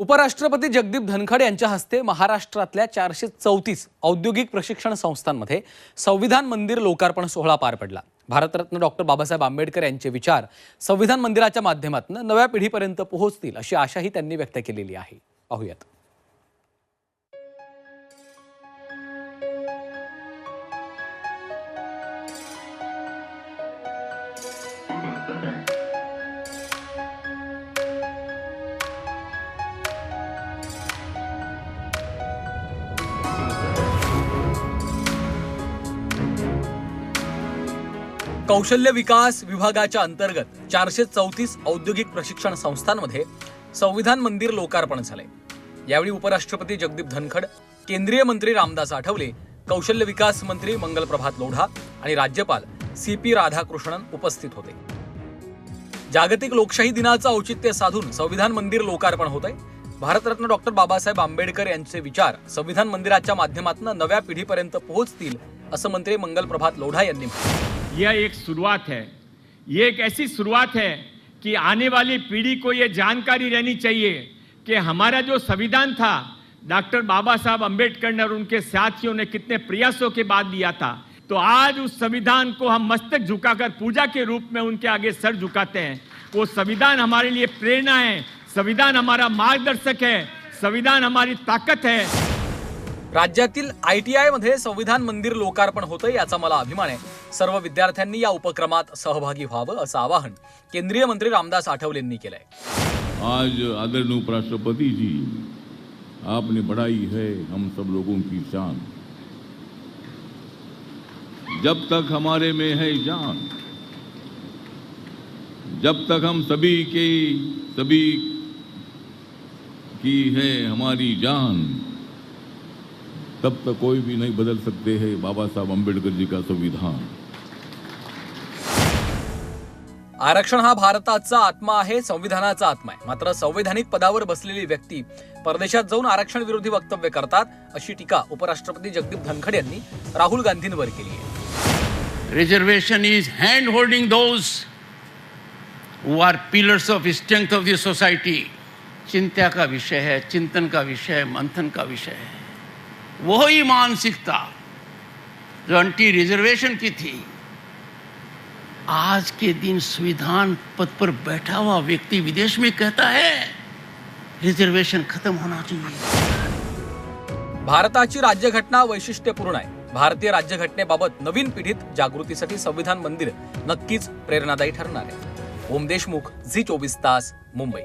उपराष्ट्रपती जगदीप धनखड यांच्या हस्ते महाराष्ट्रातल्या 434 औद्योगिक प्रशिक्षण संस्थांमध्ये संविधान मंदिर लोकार्पण सोहळा पार पडला। भारतरत्न डॉक्टर बाबासाहेब आंबेडकर यांचे विचार संविधान मंदिराच्या माध्यमातून नव्या पिढीपर्यंत पोहोचतील अशी आशाही त्यांनी व्यक्त केलेली आहे। पाहूयात। कौशल्य विकास विभागाच्या अंतर्गत 434 औद्योगिक प्रशिक्षण संस्थांमध्ये संविधान मंदिर लोकार्पण झाले। यावेळी उपराष्ट्रपती जगदीप धनखड, केंद्रीय मंत्री रामदास आठवले, कौशल्य विकास मंत्री मंगलप्रभात लोढा आणि राज्यपाल CP राधाकृष्णन उपस्थित होते। जागतिक लोकशाही दिनाचं औचित्य साधून संविधान मंदिर लोकार्पण होत आहे। भारतरत्न डॉक्टर बाबासाहेब आंबेडकर यांचे विचार संविधान मंदिराच्या माध्यमातून नव्या पिढीपर्यंत पोहोचतील असं मंत्री मंगलप्रभात लोढा यांनी म्हटलं। यह एक शुरुआत है। ये एक ऐसी शुरुआत है कि आने वाली पीढ़ी को ये जानकारी रहनी चाहिए कि हमारा जो संविधान था डॉक्टर बाबा साहब अम्बेडकर ने और उनके साथियों ने कितने प्रयासों के बाद दिया था। तो आज उस संविधान को हम मस्तक झुकाकर पूजा के रूप में उनके आगे सर झुकाते हैं। वो संविधान हमारे लिए प्रेरणा है, संविधान हमारा मार्गदर्शक है, संविधान हमारी ताकत है। राज्यातील ITI मध्ये संविधान मंदिर लोकार्पण होतं याचा मला अभिमान आहे। सर्व विद्यार्थ्यांनी या उपक्रमात सहभागी व्हावं असं आवाहन केंद्रीय मंत्री रामदास आठवलेंनी केलंय। आज आदरणीय उपराष्ट्रपति जी, आपने बढ़ाई है हम सब लोगों की शान। जब तक हमारे में है जान, जब तक हम सभी की है हमारी जान, तब तक कोई भी नहीं बदल सकते हैं बाबा साहब अम्बेडकर जी का संविधान। आरक्षण हा भारताचा आत्मा आहे, संविधानाचा आत्मा आहे। मात्र संवैधानिक पदावर बसलेली व्यक्ती परदेशात जाऊन आरक्षण विरोधी वक्तव्य करतात अशी टीका उपराष्ट्रपती जगदीप धनखड यांनी राहुल गांधींवर केली आहे। Reservation is hand holding those who are pillars of strength of the society. चिंता का विषय है, चिंतन का विषय है, मंथन का विषय है। वही मानसिकता जो एंटी रिजर्वेशन की थी, आज के दिन संविधान पद पर बैठा हुआ व्यक्ति विदेश में कहता है रिजर्वेशन खत्म होना चाहिए। भारताची राज्यघटना वैशिष्ट्यपूर्ण आहे। भारतीय राज्यघटनेबाबत नवीन पिढीत जागृतीसाठी संविधान मंदिर नक्कीच प्रेरणादायी ठरणार आहे। ओम देशमुख, झी 24 तास, मुंबई।